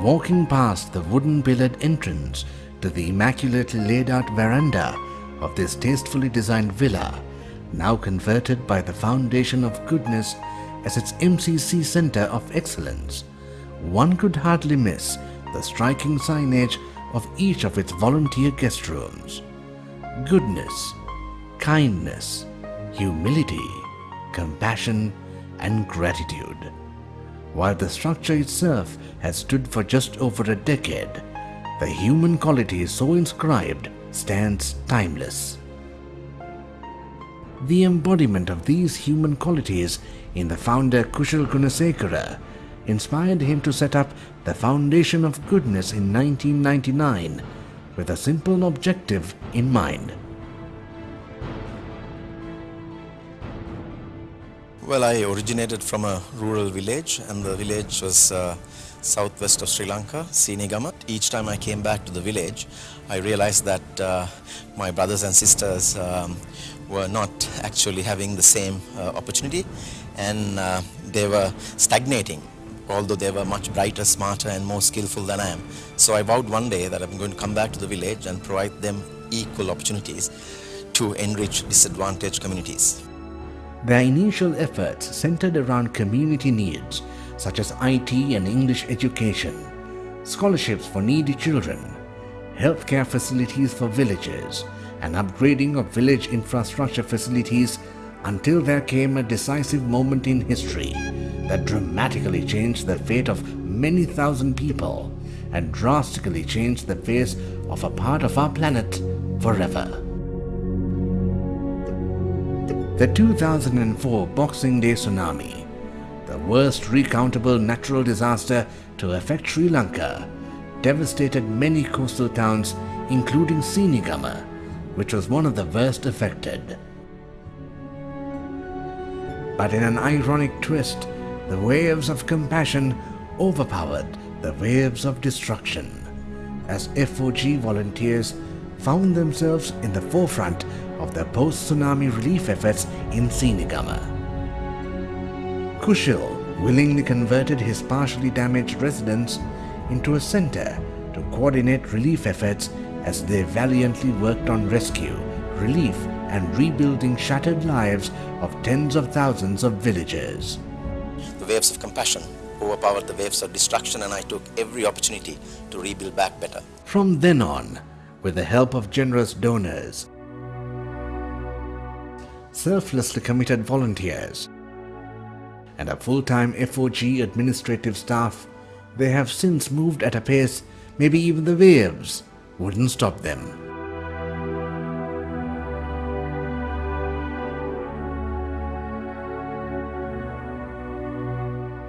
walking past the wooden pillared entrance to the immaculately laid out veranda of this tastefully designed villa, now converted by the Foundation of Goodness as its MCC Center of Excellence, one could hardly miss the striking signage of each of its volunteer guest rooms. Goodness, kindness, humility, compassion, and gratitude. While the structure itself has stood for just over a decade, the human quality so inscribed stands timeless. The embodiment of these human qualities in the founder Kushal Gunasekara inspired him to set up the Foundation of Goodness in 1999 with a simple objective in mind. Well, I originated from a rural village, and the village was southwest of Sri Lanka, Sinigama. Each time I came back to the village, I realized that my brothers and sisters were not actually having the same opportunity, and they were stagnating, although they were much brighter, smarter, and more skillful than I am. So I vowed one day that I'm going to come back to the village and provide them equal opportunities to enrich disadvantaged communities. Their initial efforts centered around community needs such as IT and English education, scholarships for needy children, healthcare facilities for villagers, and upgrading of village infrastructure facilities until there came a decisive moment in history that dramatically changed the fate of many thousand people and drastically changed the face of a part of our planet forever. The 2004 Boxing Day tsunami, the worst recountable natural disaster to affect Sri Lanka, devastated many coastal towns including Sinigama, which was one of the worst affected. But in an ironic twist, the waves of compassion overpowered the waves of destruction, as FOG volunteers found themselves in the forefront of the post-tsunami relief efforts in Sinigama. Kushal willingly converted his partially damaged residence into a center to coordinate relief efforts as they valiantly worked on rescue, relief, and rebuilding shattered lives of tens of thousands of villagers. The waves of compassion overpowered the waves of destruction, and I took every opportunity to rebuild back better. From then on, with the help of generous donors, selflessly committed volunteers, and a full-time FOG administrative staff, they have since moved at a pace maybe even the waves wouldn't stop them.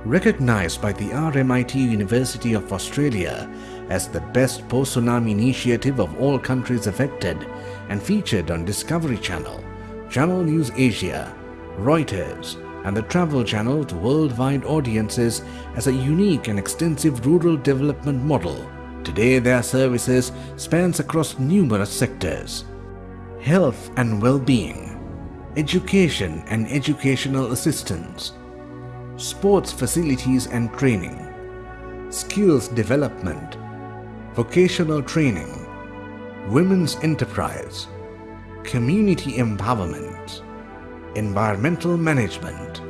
Recognized by the RMIT University of Australia as the best post-tsunami initiative of all countries affected and featured on Discovery Channel, Channel News Asia, Reuters, and the Travel Channel to worldwide audiences as a unique and extensive rural development model. Today their services spans across numerous sectors: health and well-being, education and educational assistance, sports facilities and training, skills development, vocational training, women's enterprise, community empowerment, environmental management.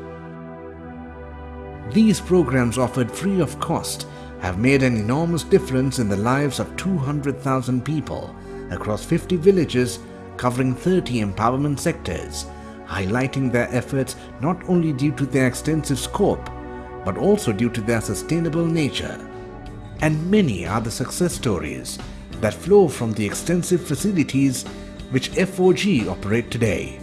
These programs, offered free of cost, have made an enormous difference in the lives of 200,000 people across 50 villages covering 30 empowerment sectors, highlighting their efforts not only due to their extensive scope, but also due to their sustainable nature. And many are the success stories that flow from the extensive facilities which FOG operate today.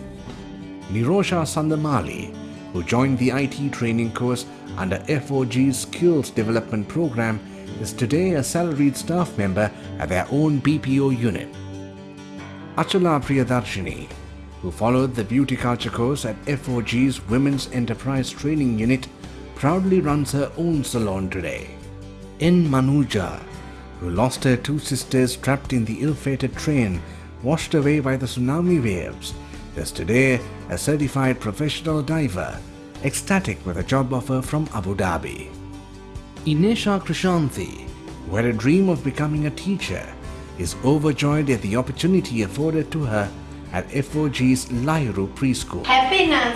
Nirosha Sandamali, who joined the IT training course under FOG's Skills Development Program, is today a salaried staff member at their own BPO unit. Achala Priyadarshini, who followed the beauty culture course at FOG's Women's Enterprise Training Unit, proudly runs her own salon today. N. Manuja, who lost her two sisters trapped in the ill-fated train washed away by the tsunami waves, is today a certified professional diver, ecstatic with a job offer from Abu Dhabi. Inesha Krishanthi, who had a dream of becoming a teacher, is overjoyed at the opportunity afforded to her at FOG's Lairu preschool. Happiness!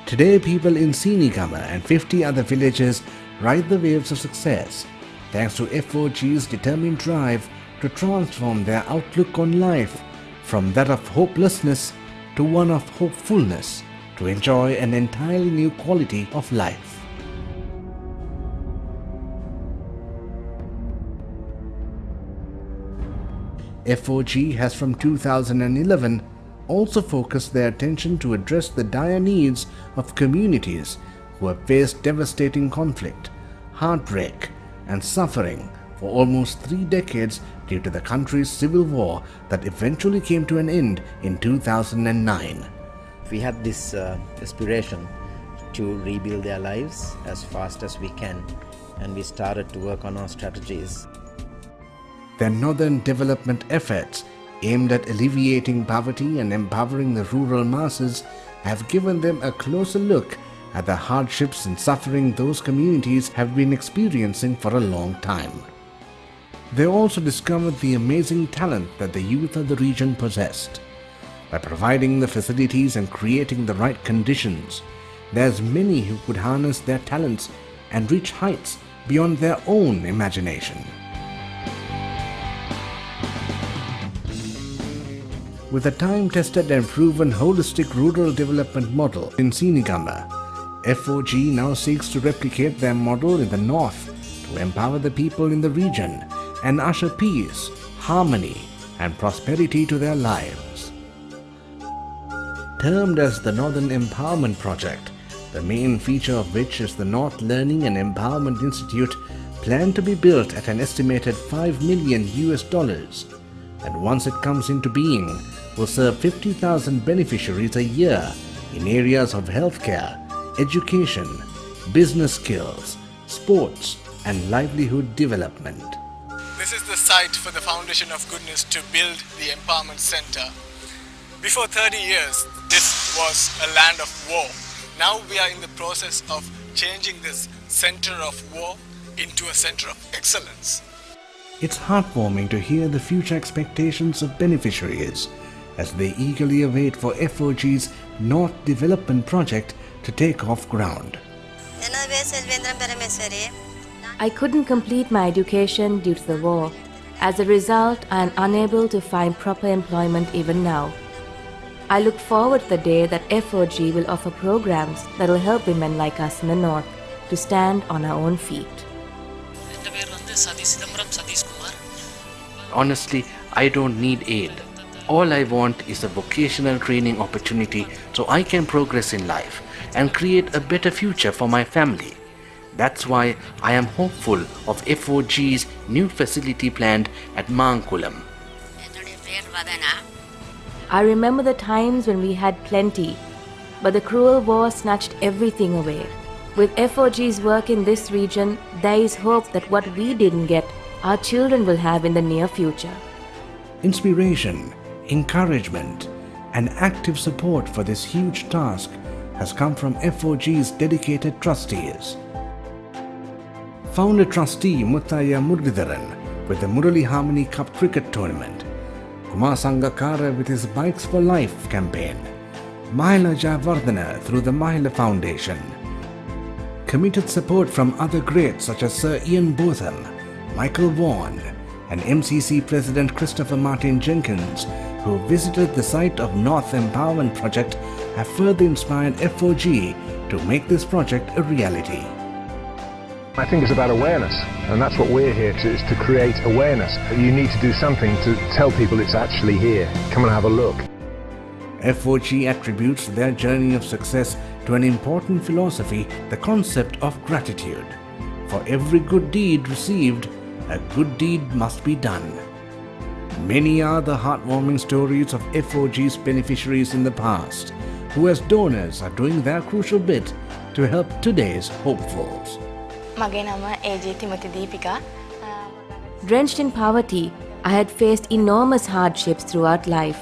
Today, people in Sinigama and 50 other villages ride the waves of success thanks to FOG's determined drive to transform their outlook on life from that of hopelessness to one of hopefulness, to enjoy an entirely new quality of life. FOG has from 2011 also focused their attention to address the dire needs of communities who have faced devastating conflict, heartbreak and suffering for almost 3 decades due to the country's civil war that eventually came to an end in 2009. We had this aspiration to rebuild their lives as fast as we can, and we started to work on our strategies. Their northern development efforts aimed at alleviating poverty and empowering the rural masses have given them a closer look at the hardships and suffering those communities have been experiencing for a long time. They also discovered the amazing talent that the youth of the region possessed. By providing the facilities and creating the right conditions, there's many who could harness their talents and reach heights beyond their own imagination. With a time-tested and proven holistic rural development model in Sinigama, FOG now seeks to replicate their model in the north to empower the people in the region and usher peace, harmony and prosperity to their lives. Termed as the Northern Empowerment Project, the main feature of which is the North Learning and Empowerment Institute, planned to be built at an estimated $5 million, and once it comes into being, will serve 50,000 beneficiaries a year in areas of healthcare, education, business skills, sports, and livelihood development. This is the site for the Foundation of Goodness to build the Empowerment Center. Before 30 years, this was a land of war. Now we are in the process of changing this center of war into a center of excellence. It's heartwarming to hear the future expectations of beneficiaries as they eagerly await for FOG's North Development Project to take off ground. I couldn't complete my education due to the war. As a result, I am unable to find proper employment even now. I look forward to the day that FOG will offer programs that will help women like us in the north to stand on our own feet. Honestly, I don't need aid. All I want is a vocational training opportunity so I can progress in life and create a better future for my family. That's why I am hopeful of FOG's new facility planned at Mankulam. I remember the times when we had plenty, but the cruel war snatched everything away. With FOG's work in this region, there is hope that what we didn't get, our children will have in the near future. Inspiration, encouragement, and active support for this huge task has come from FOG's dedicated trustees. Founder trustee Muthaya Muralidharan with the Murali Harmony Cup Cricket Tournament, Kumar Sangakkara with his Bikes for Life campaign, Mahila Jayawardena through the Mahila Foundation. Committed support from other greats such as Sir Ian Botham, Michael Vaughan, and MCC President Christopher Martin Jenkins, who visited the site of North Empowerment Project, have further inspired FOG to make this project a reality. I think it's about awareness, and that's what we're here to, is to create awareness. You need to do something to tell people it's actually here. Come and have a look. FOG attributes their journey of success to an important philosophy, the concept of gratitude. For every good deed received, a good deed must be done. Many are the heartwarming stories of FOG's beneficiaries in the past, who as donors are doing their crucial bit to help today's hopefuls. Drenched in poverty, I had faced enormous hardships throughout life.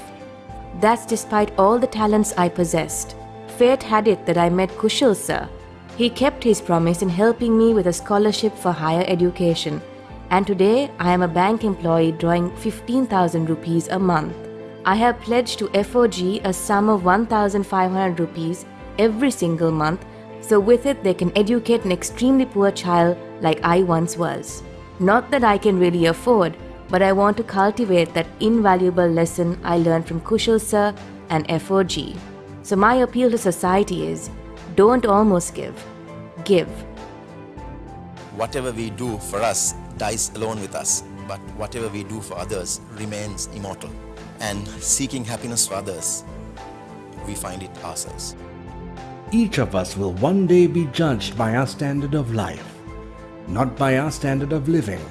That's despite all the talents I possessed. Fate had it that I met Kushal sir. He kept his promise in helping me with a scholarship for higher education, and today I am a bank employee drawing 15,000 rupees a month. I have pledged to FOG a sum of 1,500 rupees every single month, so with it they can educate an extremely poor child like I once was. Not that I can really afford, but I want to cultivate that invaluable lesson I learned from Kushal sir and FOG. So my appeal to society is, don't almost give, give. Whatever we do for us dies alone with us, but whatever we do for others remains immortal. And seeking happiness for others, we find it ourselves. Each of us will one day be judged by our standard of life, not by our standard of living,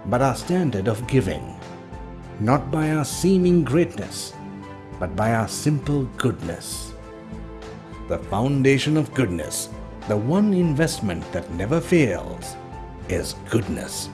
but our standard of giving, not by our seeming greatness, but by our simple goodness. The foundation of goodness, the one investment that never fails, is goodness.